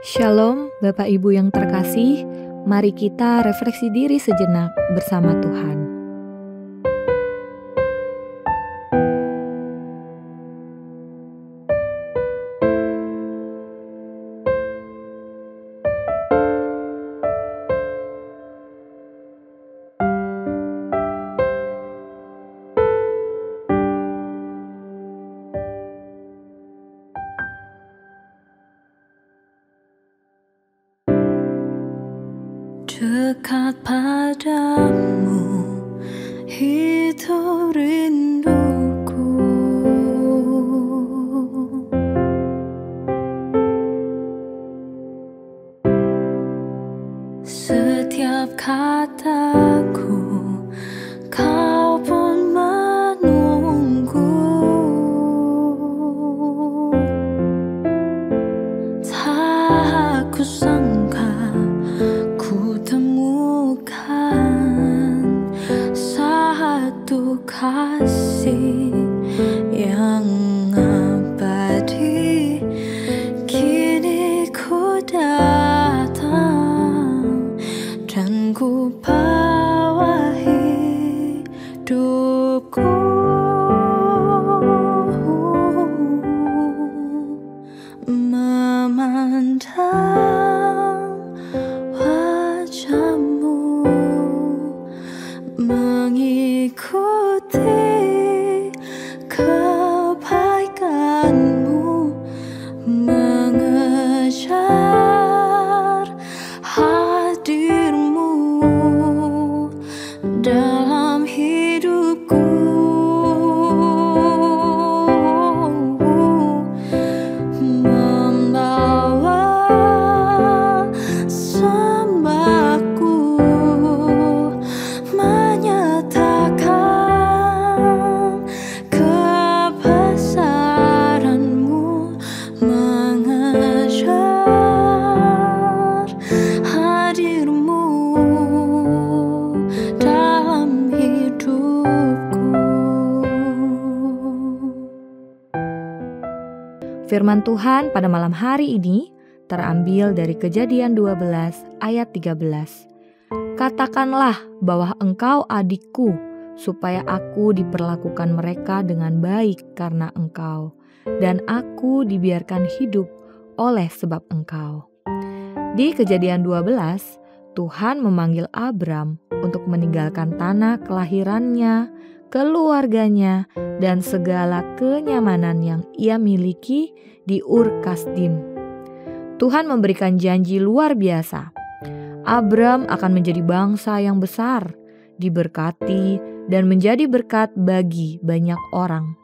Shalom, Bapak Ibu yang terkasih. Mari kita refleksi diri sejenak bersama Tuhan. Dekat padamu itu rinduku, setiap kataku kau pun menunggu. Tak kusangka ku temukan satu kasih yang abadi. Kini ku datang dan ku bawa hidupku, memandang wajahmu, mengikuti kebaikanmu, mengejar hadirmu dalam hidupku, membawa sembahku, menyatakan kebesaranmu, mengejar hadirmu dalam hidupku. Firman Tuhan pada malam hari ini terambil dari Kejadian 12 ayat 13. Katakanlah bahwa engkau adikku, supaya aku diperlakukan mereka dengan baik karena engkau, dan aku dibiarkan hidup oleh sebab engkau. Di Kejadian 12, Tuhan memanggil Abram untuk meninggalkan tanah kelahirannya, keluarganya, dan segala kenyamanan yang ia miliki di Ur Kasdim. Tuhan memberikan janji luar biasa. Abram akan menjadi bangsa yang besar, diberkati, dan menjadi berkat bagi banyak orang.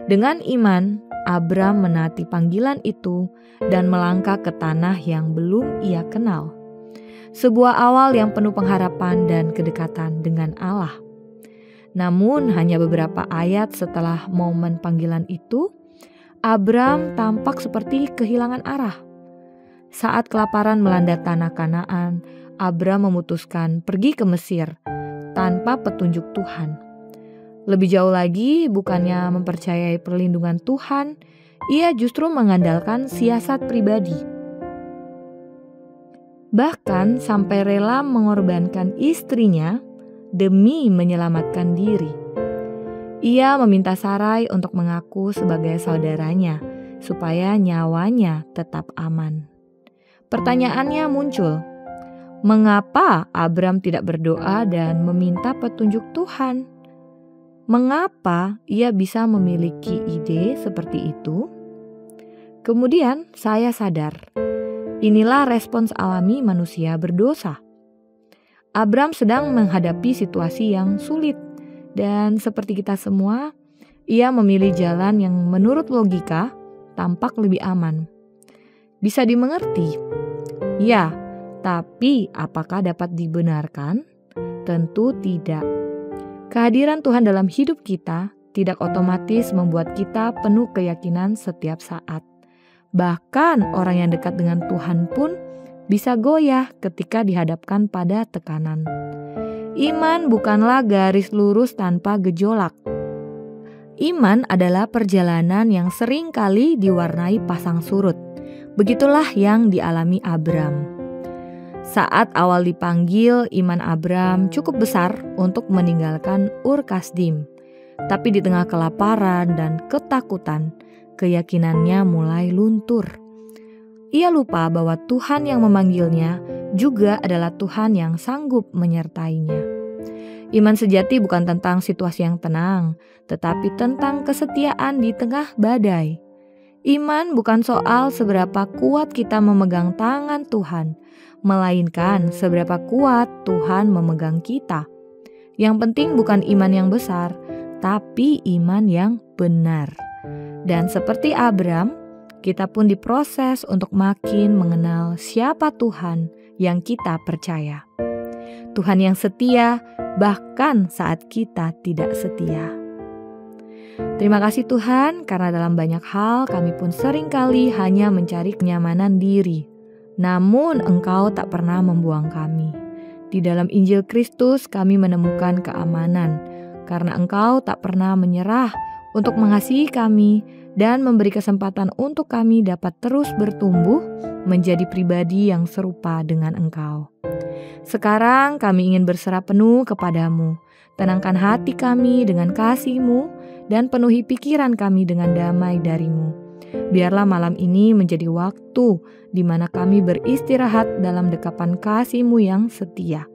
Dengan iman, Abram menaati panggilan itu dan melangkah ke tanah yang belum ia kenal. Sebuah awal yang penuh pengharapan dan kedekatan dengan Allah. Namun hanya beberapa ayat setelah momen panggilan itu, Abram tampak seperti kehilangan arah. Saat kelaparan melanda tanah Kanaan, Abram memutuskan pergi ke Mesir tanpa petunjuk Tuhan. Lebih jauh lagi, bukannya mempercayai perlindungan Tuhan, ia justru mengandalkan siasat pribadi. Bahkan sampai rela mengorbankan istrinya demi menyelamatkan diri. Ia meminta Sarai untuk mengaku sebagai saudaranya supaya nyawanya tetap aman. Pertanyaannya muncul, mengapa Abram tidak berdoa dan meminta petunjuk Tuhan? Mengapa ia bisa memiliki ide seperti itu? Kemudian saya sadar, inilah respons alami manusia berdosa. Abram sedang menghadapi situasi yang sulit, dan seperti kita semua, ia memilih jalan yang menurut logika tampak lebih aman. Bisa dimengerti? Ya, tapi apakah dapat dibenarkan? Tentu tidak. Kehadiran Tuhan dalam hidup kita tidak otomatis membuat kita penuh keyakinan setiap saat. Bahkan orang yang dekat dengan Tuhan pun bisa goyah ketika dihadapkan pada tekanan. Iman bukanlah garis lurus tanpa gejolak. Iman adalah perjalanan yang sering kali diwarnai pasang surut, Begitulah yang dialami Abram. Saat awal dipanggil, iman Abram cukup besar untuk meninggalkan Ur Kasdim. Tapi di tengah kelaparan dan ketakutan, keyakinannya mulai luntur. Ia lupa bahwa Tuhan yang memanggilnya juga adalah Tuhan yang sanggup menyertainya. Iman sejati bukan tentang situasi yang tenang, tetapi tentang kesetiaan di tengah badai. Iman bukan soal seberapa kuat kita memegang tangan Tuhan, melainkan seberapa kuat Tuhan memegang kita. Yang penting bukan iman yang besar, tapi iman yang benar. Dan seperti Abram, kita pun diproses untuk makin mengenal siapa Tuhan yang kita percaya. Tuhan yang setia bahkan saat kita tidak setia. Terima kasih Tuhan, karena dalam banyak hal kami pun seringkali hanya mencari kenyamanan diri. Namun Engkau tak pernah membuang kami. Di dalam Injil Kristus kami menemukan keamanan, karena Engkau tak pernah menyerah untuk mengasihi kami dan memberi kesempatan untuk kami dapat terus bertumbuh menjadi pribadi yang serupa dengan Engkau. Sekarang kami ingin berserah penuh kepadamu. Tenangkan hati kami dengan kasih-Mu dan penuhi pikiran kami dengan damai dari-Mu. Biarlah malam ini menjadi waktu di mana kami beristirahat dalam dekapan kasih-Mu yang setia.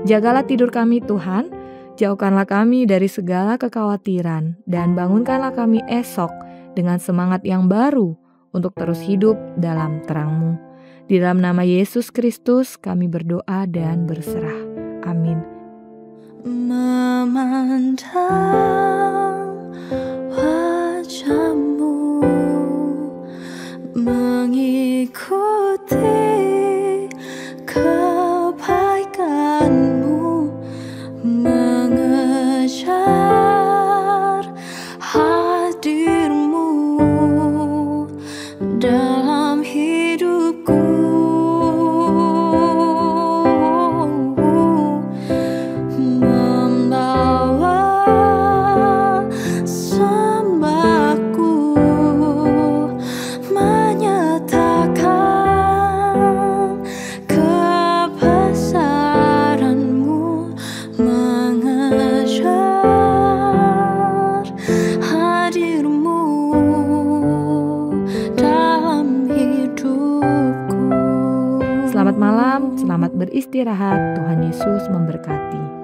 Jagalah tidur kami Tuhan, jauhkanlah kami dari segala kekhawatiran, dan bangunkanlah kami esok dengan semangat yang baru untuk terus hidup dalam terang-Mu. Di dalam nama Yesus Kristus kami berdoa dan berserah. Amin. Memandang wajah-Mu, mengikuti kebaikan-Mu, mengejar hadir-Mu dalam hidupku. Selamat malam, selamat beristirahat. Tuhan Yesus memberkati.